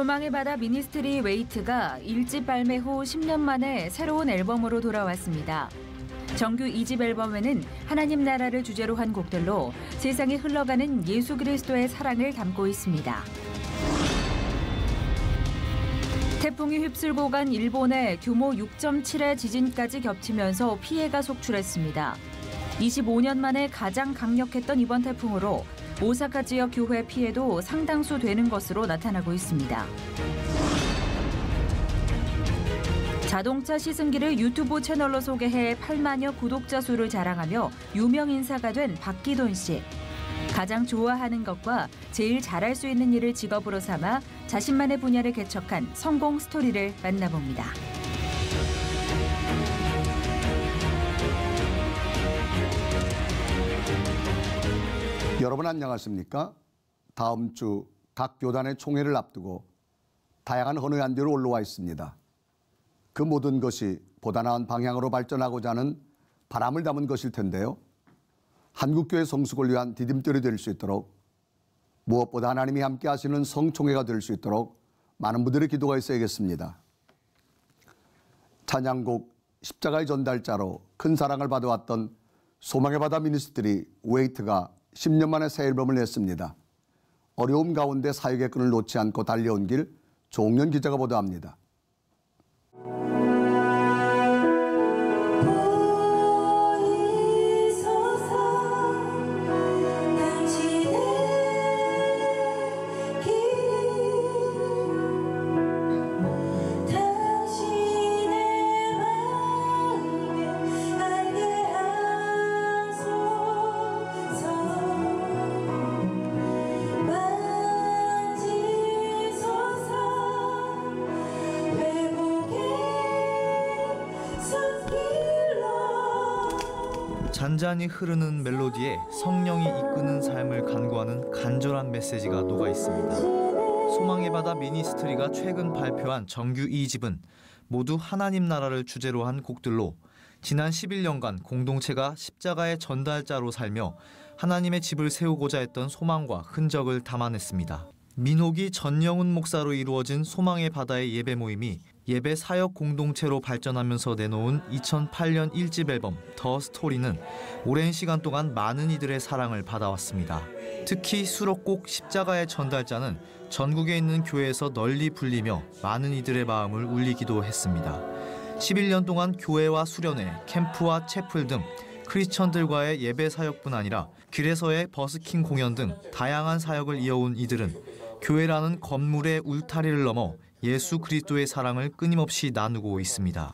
소망의 바다 미니스트리 웨이트가 1집 발매 후 10년 만에 새로운 앨범으로 돌아왔습니다. 정규 2집 앨범에는 하나님 나라를 주제로 한 곡들로 세상에 흘러가는 예수 그리스도의 사랑을 담고 있습니다. 태풍이 휩쓸고 간 일본에 규모 6.7의 지진까지 겹치면서 피해가 속출했습니다. 25년 만에 가장 강력했던 이번 태풍으로 오사카 지역 교회 피해도 상당수 되는 것으로 나타나고 있습니다. 자동차 시승기를 유튜브 채널로 소개해 8만여 구독자 수를 자랑하며 유명 인사가 된 박기돈 씨. 가장 좋아하는 것과 제일 잘할 수 있는 일을 직업으로 삼아 자신만의 분야를 개척한 성공 스토리를 만나봅니다. 여러분 안녕하십니까? 다음 주 각 교단의 총회를 앞두고 다양한 헌의 안들이 올라와 있습니다. 그 모든 것이 보다 나은 방향으로 발전하고자 하는 바람을 담은 것일 텐데요. 한국교회 성숙을 위한 디딤돌이 될 수 있도록 무엇보다 하나님이 함께 하시는 성총회가 될 수 있도록 많은 분들의 기도가 있어야겠습니다. 찬양곡 십자가의 전달자로 큰 사랑을 받아왔던 소망의 바다 미니스트리 웨이트가 10년 만에 새 앨범을 냈습니다. 어려움 가운데 사역의 끈을 놓지 않고 달려온 길, 조홍련 기자가 보도합니다. 잔잔히 흐르는 멜로디에 성령이 이끄는 삶을 간구하는 간절한 메시지가 녹아 있습니다. 소망의 바다 미니스트리가 최근 발표한 정규 2집은 모두 하나님 나라를 주제로 한 곡들로 지난 11년간 공동체가 십자가의 전달자로 살며 하나님의 집을 세우고자 했던 소망과 흔적을 담아냈습니다. 민옥이 전영훈 목사로 이루어진 소망의 바다의 예배 모임이 예배 사역 공동체로 발전하면서 내놓은 2008년 1집 앨범 더 스토리는 오랜 시간 동안 많은 이들의 사랑을 받아왔습니다. 특히 수록곡 십자가의 전달자는 전국에 있는 교회에서 널리 불리며 많은 이들의 마음을 울리기도 했습니다. 11년 동안 교회와 수련회, 캠프와 채플 등 크리스천들과의 예배 사역뿐 아니라 길에서의 버스킹 공연 등 다양한 사역을 이어온 이들은 교회라는 건물의 울타리를 넘어 예수 그리스도의 사랑을 끊임없이 나누고 있습니다.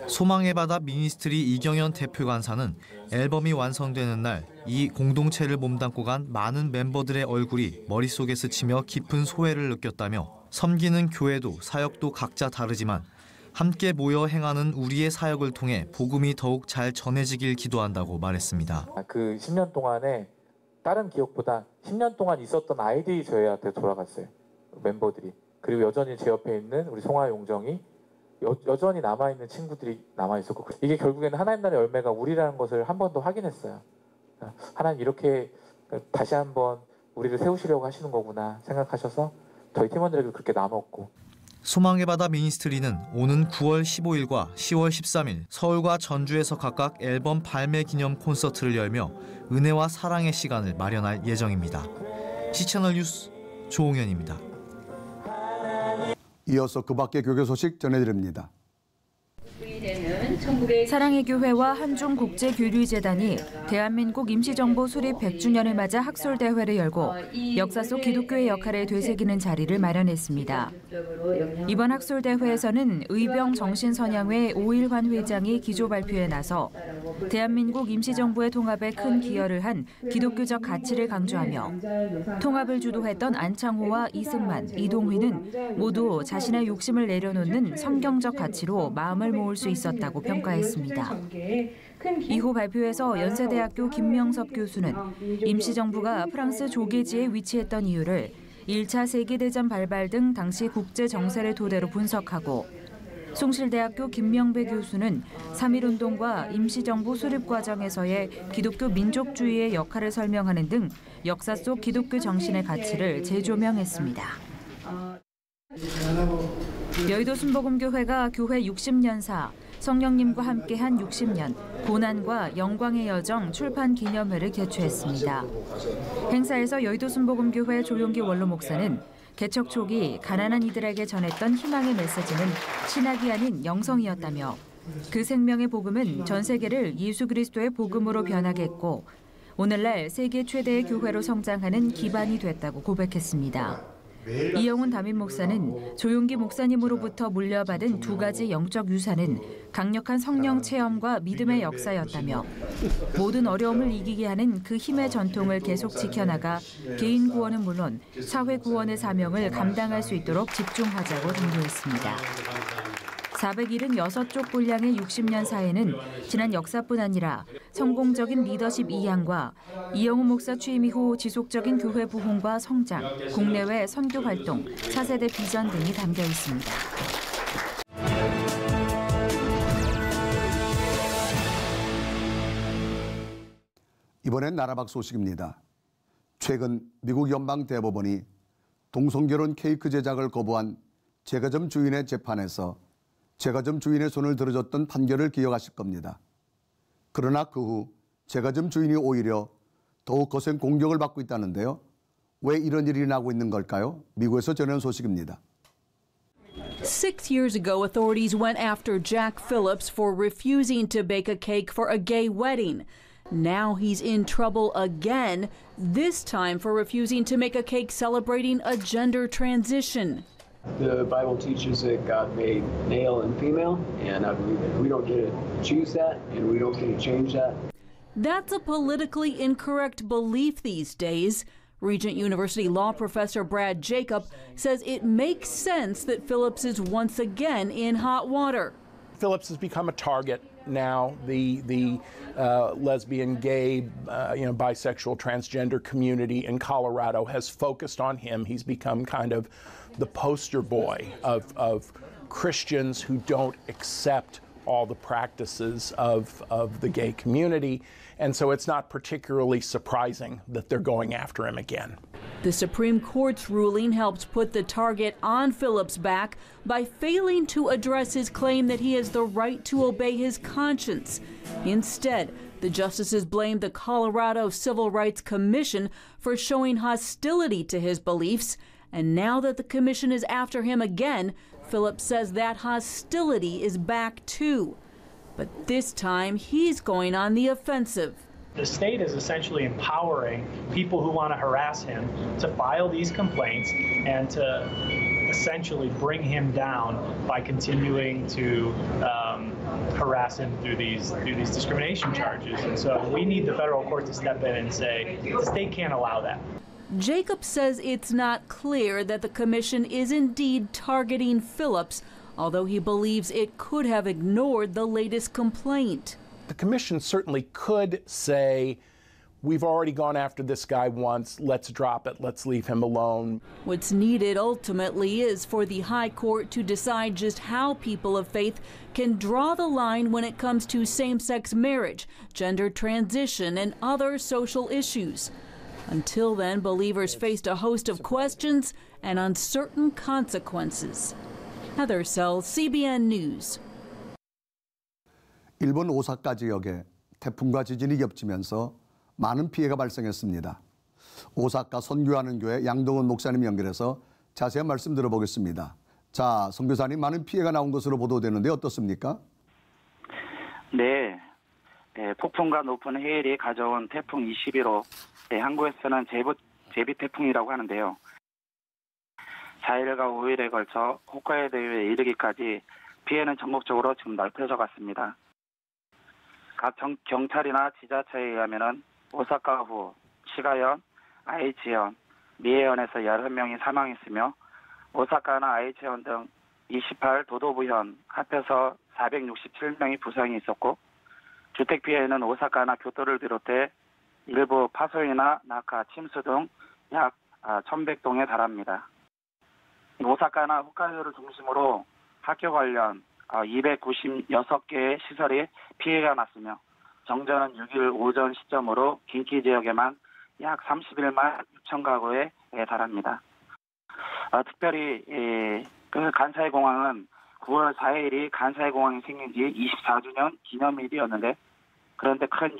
소망의 바다 미니스트리 이경현 대표 간사는 앨범이 완성되는 날 이 공동체를 몸담고 간 많은 멤버들의 얼굴이 머릿속에 스치며 깊은 소외를 느꼈다며 섬기는 교회도 사역도 각자 다르지만 함께 모여 행하는 우리의 사역을 통해 복음이 더욱 잘 전해지길 기도한다고 말했습니다. 그 10년 동안에 다른 기억보다 10년 동안 있었던 아이들이 저희한테 돌아갔어요. 멤버들이. 그리고 여전히 제 옆에 있는 우리 송하 용정이 여전히 남아있는 친구들이 남아있었고 이게 결국에는 하나님 나라의 열매가 우리라는 것을 한 번 더 확인했어요. 하나님 이렇게 다시 한번 우리를 세우시려고 하시는 거구나 생각하셔서 저희 팀원들에게 그렇게 나눴고 소망의 바다 미니스트리는 오는 9월 15일과 10월 13일 서울과 전주에서 각각 앨범 발매 기념 콘서트를 열며 은혜와 사랑의 시간을 마련할 예정입니다. C채널 뉴스 조홍현입니다. 이어서 그 밖의 교회 소식 전해드립니다. 사랑의 교회와 한중국제교류재단이 대한민국 임시정부 수립 100주년을 맞아 학술대회를 열고 역사 속 기독교의 역할을 되새기는 자리를 마련했습니다. 이번 학술대회에서는 의병 정신선양회 오일환 회장이 기조 발표에 나서 대한민국 임시정부의 통합에 큰 기여를 한 기독교적 가치를 강조하며 통합을 주도했던 안창호와 이승만, 이동휘는 모두 자신의 욕심을 내려놓는 성경적 가치로 마음을 모을 수 있었다고 평가했습니다. 이후 발표에서 연세대학교 김명섭 교수는 임시정부가 프랑스 조계지에 위치했던 이유를 1차 세계대전 발발 등 당시 국제 정세를 토대로 분석하고 숭실대학교 김명배 교수는 3.1운동과 임시정부 수립 과정에서의 기독교 민족주의의 역할을 설명하는 등 역사 속 기독교 정신의 가치를 재조명했습니다. 여의도 순복음교회가 교회 60년사, 성령님과 함께한 60년, 고난과 영광의 여정 출판 기념회를 개최했습니다. 행사에서 여의도 순복음교회 조용기 원로 목사는 개척 초기 가난한 이들에게 전했던 희망의 메시지는 신학이 아닌 영성이었다며 그 생명의 복음은 전 세계를 예수 그리스도의 복음으로 변하게 했고 오늘날 세계 최대의 교회로 성장하는 기반이 됐다고 고백했습니다. 이영훈 담임 목사는 조용기 목사님으로부터 물려받은 두 가지 영적 유산은 강력한 성령 체험과 믿음의 역사였다며 모든 어려움을 이기게 하는 그 힘의 전통을 계속 지켜나가 개인 구원은 물론 사회 구원의 사명을 감당할 수 있도록 집중하자고 당부했습니다. 476쪽 분량의 60년 사회는 지난 역사뿐 아니라 성공적인 리더십 이양과 이영훈 목사 취임 이후 지속적인 교회 부흥과 성장, 국내외 선교 활동, 차세대 비전 등이 담겨 있습니다. 이번엔 나라밖 소식입니다. 최근 미국 연방대법원이 동성결혼 케이크 제작을 거부한 제과점 주인의 재판에서 제과점 주인의 손을 들어줬던 판결을 기억하실 겁니다. 그러나 그 후 제과점 주인이 오히려 더욱 거센 공격을 받고 있다는데요. 왜 이런 일이 나고 있는 걸까요? 미국에서 전해온 소식입니다. 6 years ago, authorities went after Jack Phillips for refusing to bake a cake for a gay wedding. Now he's in trouble again, this time for refusing to make a cake celebrating a gender transition. The Bible teaches that God made male and female, and I believe that we don't get to choose that, and we don't get to change that. That's a politically incorrect belief these days. Regent University law professor Brad Jacob says it makes sense that Phillips is once again in hot water. Phillips has become a target now. The lesbian, gay, bisexual, transgender community in Colorado has focused on him. He's become kind of the poster boy of Christians who don't accept all the practices of the gay community. And so it's not particularly surprising that they're going after him again. The Supreme Court's ruling helps put the target on Phillips' back by failing to address his claim that he has the right to obey his conscience. Instead, the justices blamed the Colorado Civil Rights Commission for showing hostility to his beliefs. And now that the commission is after him again, Phillips says that hostility is back too. But this time, he's going on the offensive. The state is essentially empowering people who want to harass him to file these complaints and to essentially bring him down by continuing to harass him through these discrimination charges. And so we need the federal court to step in and say the state can't allow that. Jacob says it's not clear that the commission is indeed targeting Phillips, although he believes it could have ignored the latest complaint. The commission certainly could say, we've already gone after this guy once, let's drop it, let's leave him alone. What's needed ultimately is for the High Court to decide just how people of faith can draw the line when it comes to same-sex marriage, gender transition, and other social issues. Until then, believers faced a host of questions and uncertain consequences. Heather Sells, CBN News. 일본 오사카 지역에 태풍과 지진이 겹치면서 많은 피해가 발생했습니다. 오사카 선교하는 교회 양동원 목사님 연결해서 자세한 말씀 들어보겠습니다. 자, 선교사님, 많은 피해가 나온 것으로 보도되는데 어떻습니까? 네, 폭풍과 높은 해일이 가져온 태풍 21호, 한국에서는 제비 태풍이라고 하는데요. 4일과 5일에 걸쳐 홋카이도에 이르기까지 피해는 전국적으로 지금 넓혀져 갔습니다. 각 경찰이나 지자체에 의하면 오사카후, 시가현, 아이치현, 미에현에서 11명이 사망했으며 오사카나 아이치현 등 28도도부현 합해서 467명이 부상이 있었고 주택 피해는 오사카나 교토를 비롯해 일부 파소이나 나카, 침수 등 약 1100동에 달합니다. 오사카나 홋카이도를 중심으로 학교 관련 296개의 시설이 피해가 났으며 정전은 6일 오전 시점으로 긴키 지역에만 약 31만 6천 가구에 달합니다. 특별히 그 간사이 공항은 9월 4일이 간사이 공항이 생긴 지 24주년 기념일이었는데 그런데 큰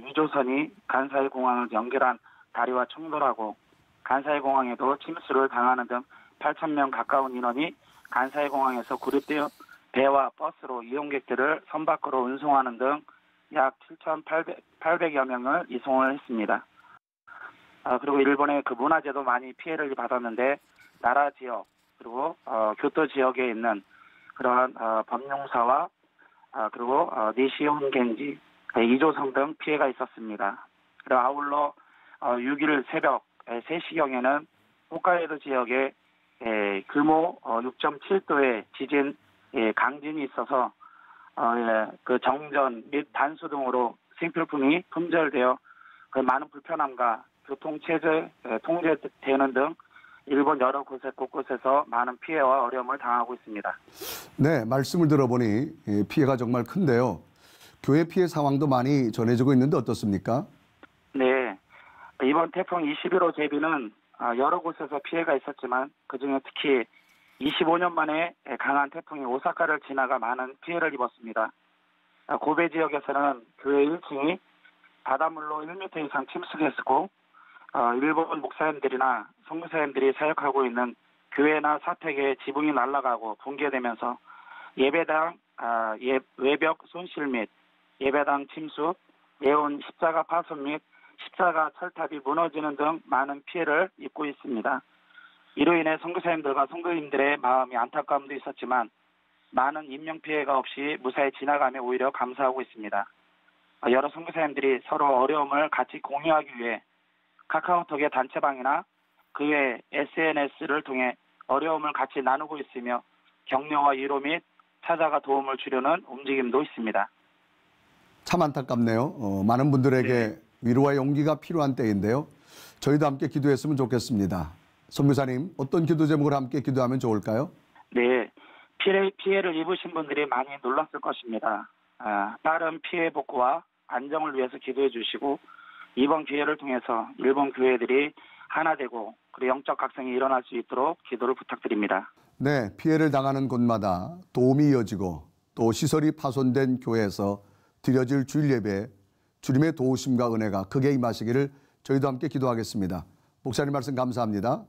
유조선이 간사이 공항을 연결한 다리와 충돌하고 간사이 공항에도 침수를 당하는 등 8,000명 가까운 인원이 간사이 공항에서 구립되어 배와 버스로 이용객들을 섬 밖으로 운송하는 등 약 7,800여 명을 이송을 했습니다. 그리고 일본의 그 문화재도 많이 피해를 받았는데 나라 지역 그리고 교토 지역에 있는 그러한 법룡사와 그리고 니시온 겐지, 이조성 등 피해가 있었습니다. 그리고 아울러 6일 새벽 3시경에는 홋카이도 지역에 규모 6.7도의 지진 강진이 있어서 그 정전 및 단수 등으로 생필품이 품절되어 그 많은 불편함과 교통 체제 통제되는 등 일본 여러 곳곳에서 많은 피해와 어려움을 당하고 있습니다. 네, 말씀을 들어보니 피해가 정말 큰데요. 교회 피해 상황도 많이 전해지고 있는데 어떻습니까? 네, 이번 태풍 21호 제비는 여러 곳에서 피해가 있었지만 그중에 특히 25년 만에 강한 태풍이 오사카를 지나가 많은 피해를 입었습니다. 고베 지역에서는 교회 1층이 바닷물로 1m 이상 침수했고 일본 목사님들이나 선교사님들이 사역하고 있는 교회나 사택에 지붕이 날아가고 붕괴되면서 예배당 외벽 손실 및 예배당 침수, 예온 십자가 파손 및 십자가 철탑이 무너지는 등 많은 피해를 입고 있습니다. 이로 인해 선교사님들과 선교인들의 마음이 안타까움도 있었지만 많은 인명피해가 없이 무사히 지나가며 오히려 감사하고 있습니다. 여러 선교사님들이 서로 어려움을 같이 공유하기 위해 카카오톡의 단체방이나 그 외 SNS를 통해 어려움을 같이 나누고 있으며 격려와 위로 및 찾아가 도움을 주려는 움직임도 있습니다. 참 안타깝네요. 많은 분들에게 위로와 용기가 필요한 때인데요. 저희도 함께 기도했으면 좋겠습니다. 선교사님, 어떤 기도 제목을 함께 기도하면 좋을까요? 네, 피해를 입으신 분들이 많이 놀랐을 것입니다. 빠른 피해 복구와 안정을 위해서 기도해 주시고 이번 기회를 통해서 일본 교회들이 하나 되고 그리고 영적 각성이 일어날 수 있도록 기도를 부탁드립니다. 네, 피해를 당하는 곳마다 도움이 이어지고 또 시설이 파손된 교회에서 드려질 주일 예배에 주님의 도우심과 은혜가 크게 임하시기를 저희도 함께 기도하겠습니다. 목사님 말씀 감사합니다.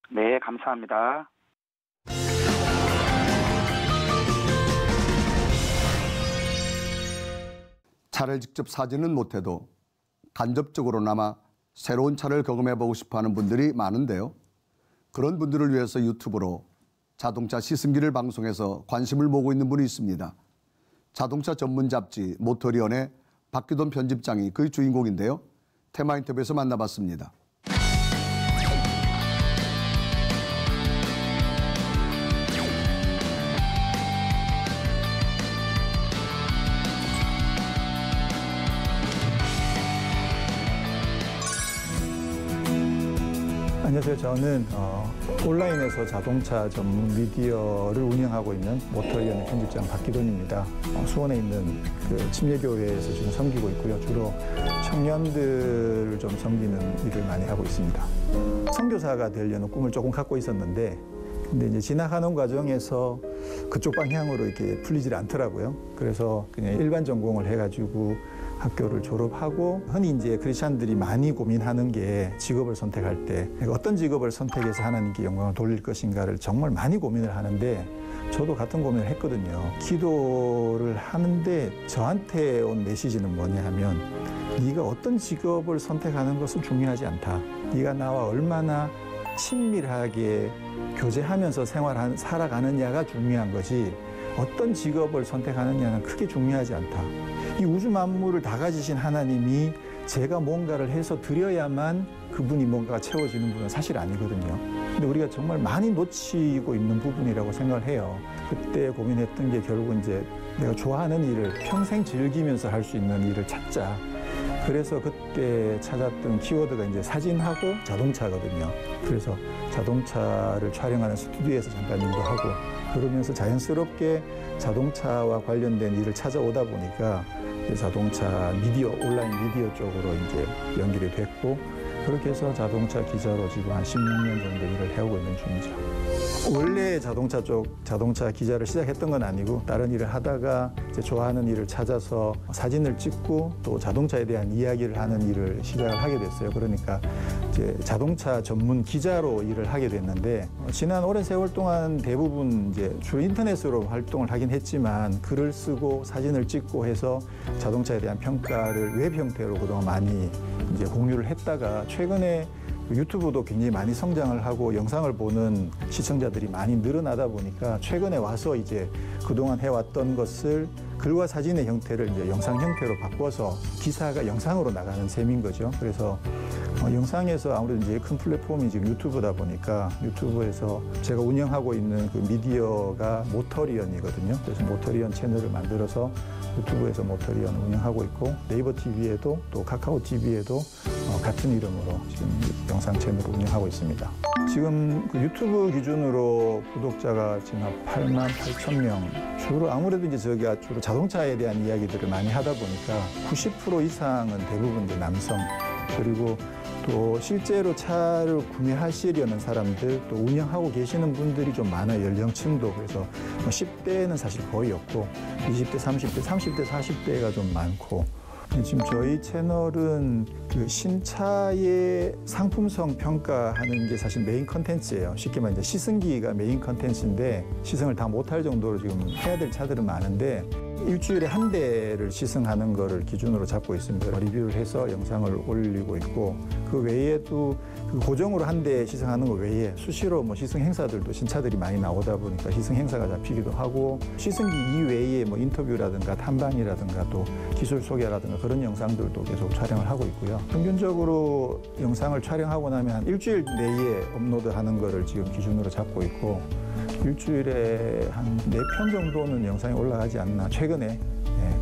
네, 감사합니다. 차를 직접 사지는 못해도 간접적으로나마 새로운 차를 경험해보고 싶어하는 분들이 많은데요. 그런 분들을 위해서 유튜브로 자동차 시승기를 방송해서 관심을 모으고 있는 분이 있습니다. 자동차 전문 잡지 모터리언의 박기돈 편집장이 그 주인공인데요. 테마 인터뷰에서 만나봤습니다. 안녕하세요. 저는 온라인에서 자동차 전문 미디어를 운영하고 있는 모터리언의 편집장 박기돈입니다. 수원에 있는 그 침례교회에서 지금 섬기고 있고요. 주로 청년들을 좀 섬기는 일을 많이 하고 있습니다. 선교사가 되려는 꿈을 조금 갖고 있었는데 근데 이제 지나가는 과정에서 그쪽 방향으로 이렇게 풀리질 않더라고요. 그래서 그냥 일반 전공을 해가지고 학교를 졸업하고 흔히 이제 크리스찬들이 많이 고민하는 게 직업을 선택할 때 어떤 직업을 선택해서 하나님께 영광을 돌릴 것인가를 정말 많이 고민을 하는데 저도 같은 고민을 했거든요. 기도를 하는데 저한테 온 메시지는 뭐냐 하면 네가 어떤 직업을 선택하는 것은 중요하지 않다. 네가 나와 얼마나 친밀하게 교제하면서 살아가느냐가 중요한 거지 어떤 직업을 선택하느냐는 크게 중요하지 않다. 이 우주 만물을 다 가지신 하나님이 제가 뭔가를 해서 드려야만 그분이 뭔가가 채워지는 분은 사실 아니거든요. 근데 우리가 정말 많이 놓치고 있는 부분이라고 생각을 해요. 그때 고민했던 게 결국 이제 내가 좋아하는 일을 평생 즐기면서 할 수 있는 일을 찾자. 그래서 그때 찾았던 키워드가 이제 사진하고 자동차거든요. 그래서 자동차를 촬영하는 스튜디오에서 잠깐 일도 하고 그러면서 자연스럽게 자동차와 관련된 일을 찾아오다 보니까 자동차 미디어, 온라인 미디어 쪽으로 이제 연결이 됐고 그렇게 해서 자동차 기자로 지금 한 16년 정도 일을 해오고 있는 중이죠. 원래 자동차 기자를 시작했던 건 아니고 다른 일을 하다가 이제 좋아하는 일을 찾아서 사진을 찍고 또 자동차에 대한 이야기를 하는 일을 시작을 하게 됐어요. 그러니까 이제 자동차 전문 기자로 일을 하게 됐는데 지난 오랜 세월 동안 대부분 이제 주로 인터넷으로 활동을 하긴 했지만 글을 쓰고 사진을 찍고 해서 자동차에 대한 평가를 웹 형태로 그동안 많이 이제 공유를 했다가 최근에 유튜브도 굉장히 많이 성장을 하고 영상을 보는 시청자들이 많이 늘어나다 보니까 최근에 와서 이제 그동안 해왔던 것을 글과 사진의 형태를 이제 영상 형태로 바꿔서 기사가 영상으로 나가는 셈인 거죠. 그래서 영상에서 아무래도 이제 큰 플랫폼이 지금 유튜브다 보니까 유튜브에서 제가 운영하고 있는 그 미디어가 모터리언이거든요. 그래서 모터리언 채널을 만들어서 유튜브에서 모터리언을 운영하고 있고 네이버 TV에도 또 카카오 TV에도 같은 이름으로 지금 영상 채널을 운영하고 있습니다. 지금 그 유튜브 기준으로 구독자가 지금 8만 8천 명. 주로 아무래도 이제 저희가 주로 자동차에 대한 이야기들을 많이 하다 보니까 90% 이상은 대부분 이제 남성. 그리고 또 실제로 차를 구매하시려는 사람들, 또 운영하고 계시는 분들이 좀 많아요. 연령층도. 그래서 10대는 사실 거의 없고 20대, 30대, 40대가 좀 많고 지금 저희 채널은 그 신차의 상품성 평가하는 게 사실 메인 컨텐츠예요. 쉽게 말해 이제 시승기가 메인 컨텐츠인데 시승을 다 못할 정도로 지금 해야 될 차들은 많은데 일주일에 한 대를 시승하는 거를 기준으로 잡고 있습니다. 리뷰를 해서 영상을 올리고 있고 그 외에도 그 고정으로 한 대 시승하는 거 외에 수시로 뭐 시승 행사들도 신차들이 많이 나오다 보니까 시승 행사가 잡히기도 하고 시승기 이외에 뭐 인터뷰라든가 탐방이라든가 또 기술 소개라든가 그런 영상들도 계속 촬영을 하고 있고요. 평균적으로 영상을 촬영하고 나면 한 일주일 내에 업로드하는 거를 지금 기준으로 잡고 있고 일주일에 한 4편 정도는 영상이 올라가지 않나 최근에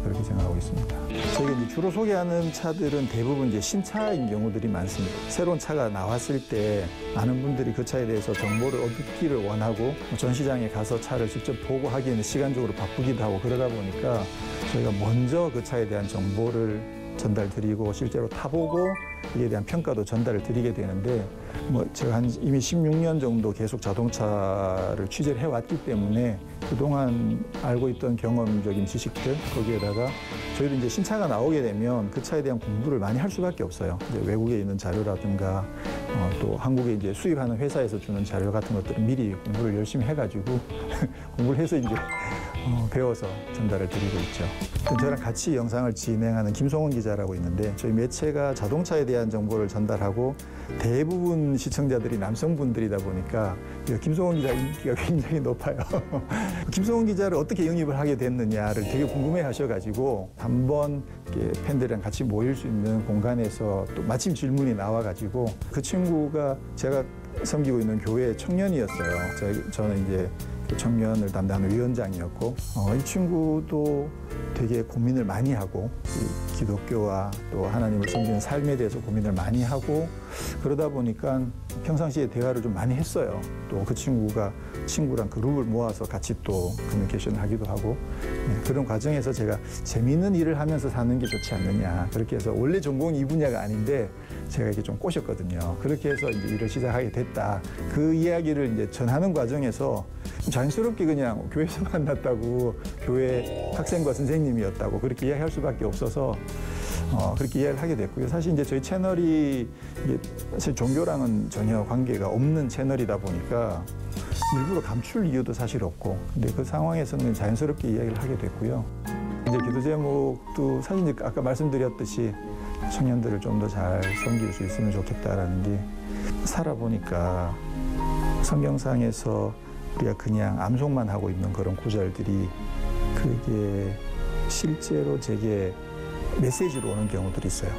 그렇게 생각하고 있습니다. 저희가 이제 주로 소개하는 차들은 대부분 이제 신차인 경우들이 많습니다. 새로운 차가 나왔을 때 많은 분들이 그 차에 대해서 정보를 얻기를 원하고 전시장에 가서 차를 직접 보고 하기에는 시간적으로 바쁘기도 하고 그러다 보니까 저희가 먼저 그 차에 대한 정보를 전달드리고 실제로 타보고 이에 대한 평가도 전달을 드리게 되는데 뭐 제가 한 이미 16년 정도 계속 자동차를 취재를 해왔기 때문에 그동안 알고 있던 경험적인 지식들 거기에다가 저희도 이제 신차가 나오게 되면 그 차에 대한 공부를 많이 할 수밖에 없어요. 이제 외국에 있는 자료라든가 또 한국에 이제 수입하는 회사에서 주는 자료 같은 것들은 미리 공부를 열심히 해가지고 공부를 해서 이제 배워서 전달을 드리고 있죠. 저랑 같이 영상을 진행하는 김송은 기자라고 있는데 저희 매체가 자동차에 대한 정보를 전달하고 대부분 시청자들이 남성분들이다 보니까 김송은 기자 인기가 굉장히 높아요. 김송은 기자를 어떻게 영입을 하게 됐느냐를 되게 궁금해 하셔가지고 한번 팬들이랑 같이 모일 수 있는 공간에서 또 마침 질문이 나와가지고 그 친구가 제가 섬기고 있는 교회 청년이었어요. 저는 이제 청년을 담당하는 위원장이었고 이 친구도 되게 고민을 많이 하고 기독교와 또 하나님을 섬기는 삶에 대해서 고민을 많이 하고 그러다 보니까 평상시에 대화를 좀 많이 했어요. 또 그 친구가 친구랑 그룹을 모아서 같이 또 커뮤니케이션을 하기도 하고 그런 과정에서 제가 재미있는 일을 하면서 사는 게 좋지 않느냐 그렇게 해서 원래 전공이 이 분야가 아닌데 제가 이렇게 좀 꼬셨거든요. 그렇게 해서 이제 일을 시작하게 됐다. 그 이야기를 이제 전하는 과정에서 자연스럽게 그냥 교회에서 만났다고 교회 학생과 선생님이었다고 그렇게 이야기할 수밖에 없어서 그렇게 이야기를 하게 됐고요. 사실 이제 저희 채널이 이게 사실 종교랑은 전혀 관계가 없는 채널이다 보니까 일부러 감출 이유도 사실 없고 근데 그 상황에서는 자연스럽게 이야기를 하게 됐고요. 이제 기도 제목도 사실 이제 아까 말씀드렸듯이 청년들을 좀 더 잘 섬길 수 있으면 좋겠다라는 게 살아보니까 성경상에서 우리가 그냥 암송만 하고 있는 그런 구절들이 그게 실제로 제게 메시지로 오는 경우들이 있어요.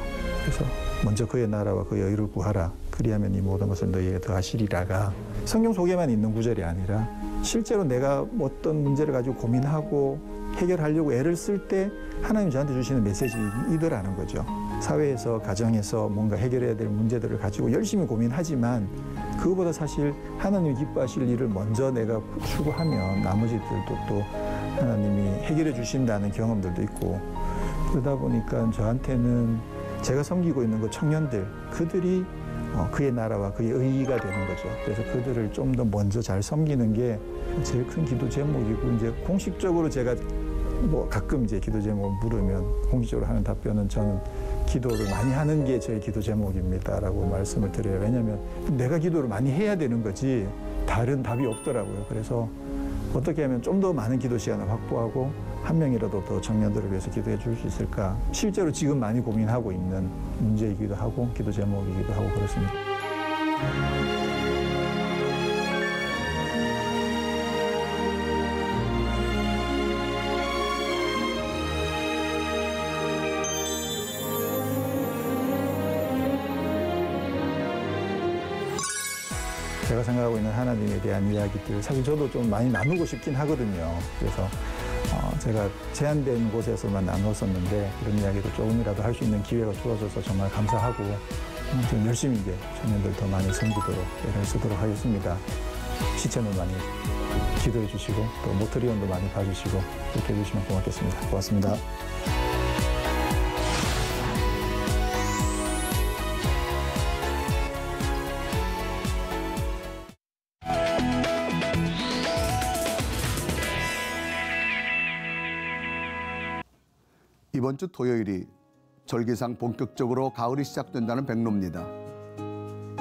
그래서 먼저 그의 나라와 그의 의를 구하라. 그리하면 이 모든 것을 너희에게 더하시리라가 성경 속에만 있는 구절이 아니라 실제로 내가 어떤 문제를 가지고 고민하고 해결하려고 애를 쓸 때 하나님 저한테 주시는 메시지이더라는 거죠. 사회에서 가정에서 뭔가 해결해야 될 문제들을 가지고 열심히 고민하지만 그거보다 사실 하나님이 기뻐하실 일을 먼저 내가 추구하면 나머지들도 또 하나님이 해결해 주신다는 경험들도 있고 그러다 보니까 저한테는 제가 섬기고 있는 그 청년들 그들이 그의 나라와 그의 의의가 되는 거죠. 그래서 그들을 좀 더 먼저 잘 섬기는 게 제일 큰 기도 제목이고, 이제 공식적으로 제가 뭐 가끔 이제 기도 제목 물으면 공식적으로 하는 답변은 저는 기도를 많이 하는 게 제 기도 제목입니다라고 말씀을 드려요. 왜냐하면 내가 기도를 많이 해야 되는 거지 다른 답이 없더라고요. 그래서 어떻게 하면 좀 더 많은 기도 시간을 확보하고 한 명이라도 더 청년들을 위해서 기도해 줄 수 있을까? 실제로 지금 많이 고민하고 있는 문제이기도 하고 기도 제목이기도 하고 그렇습니다. 제가 생각하고 있는 하나님에 대한 이야기들, 사실 저도 좀 많이 나누고 싶긴 하거든요. 그래서 제가 제한된 곳에서만 나눴었는데 이런 이야기도 조금이라도 할 수 있는 기회가 주어져서 정말 감사하고, 좀 열심히 이제 청년들 더 많이 섬기도록 애를 쓰도록 하겠습니다. 시체는 많이 기도해 주시고 또 모터리온도 많이 봐주시고 그렇게 해주시면 고맙겠습니다. 고맙습니다. 이번 주 토요일이 절기상 본격적으로 가을이 시작된다는 백로입니다.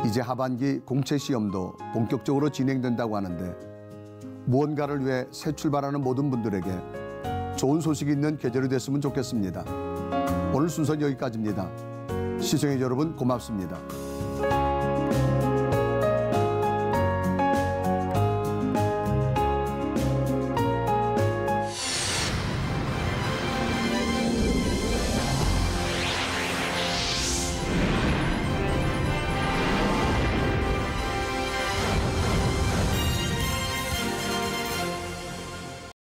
이제 하반기 공채 시험도 본격적으로 진행된다고 하는데 무언가를 위해 새 출발하는 모든 분들에게 좋은 소식이 있는 계절이 됐으면 좋겠습니다. 오늘 순서는 여기까지입니다. 시청해주신 여러분 고맙습니다.